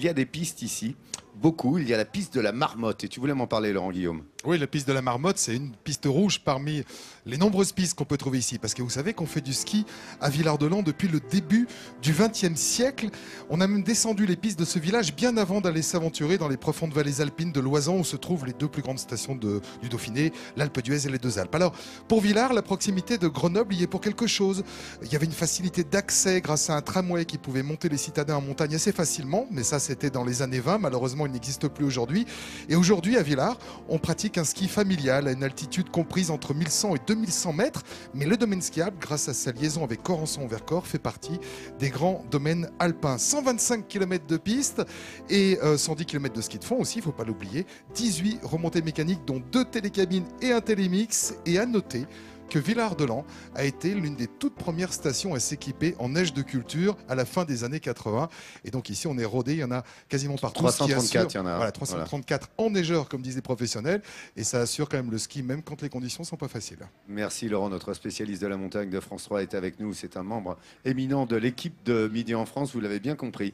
Il y a des pistes ici, beaucoup. Il y a la piste de la Marmotte. Et tu voulais m'en parler, Laurent Guillaume. Oui, la piste de la Marmotte, c'est une piste rouge parmi les nombreuses pistes qu'on peut trouver ici. Parce que vous savez qu'on fait du ski à Villard-de-Lans depuis le début du XXe siècle. On a même descendu les pistes de ce village bien avant d'aller s'aventurer dans les profondes vallées alpines de l'Oisans où se trouvent les deux plus grandes stations du Dauphiné, l'Alpe d'Huez et les Deux Alpes. Alors, pour Villars, la proximité de Grenoble y est pour quelque chose. Il y avait une facilité d'accès grâce à un tramway qui pouvait monter les citadins en montagne assez facilement. Mais ça, c'était dans les années 20. Malheureusement, il n'existe plus aujourd'hui. Et aujourd'hui, à Villars, on pratique un ski familial à une altitude comprise entre 1100 et 2100 mètres, mais le domaine skiable, grâce à sa liaison avec Corançon-Vercors, fait partie des grands domaines alpins. 125 km de piste et 110 km de ski de fond aussi, il ne faut pas l'oublier. 18 remontées mécaniques, dont 2 télécabines et un télémix. Et à noter que Villard-de-Lans a été l'une des toutes premières stations à s'équiper en neige de culture à la fin des années 80. Et donc ici, on est rodé, il y en a quasiment partout. 334, il y en a. Voilà, 334 en neigeur, comme disent les professionnels. Et ça assure quand même le ski, même quand les conditions ne sont pas faciles. Merci Laurent, notre spécialiste de la montagne de France 3 est avec nous. C'est un membre éminent de l'équipe de Midi en France, vous l'avez bien compris.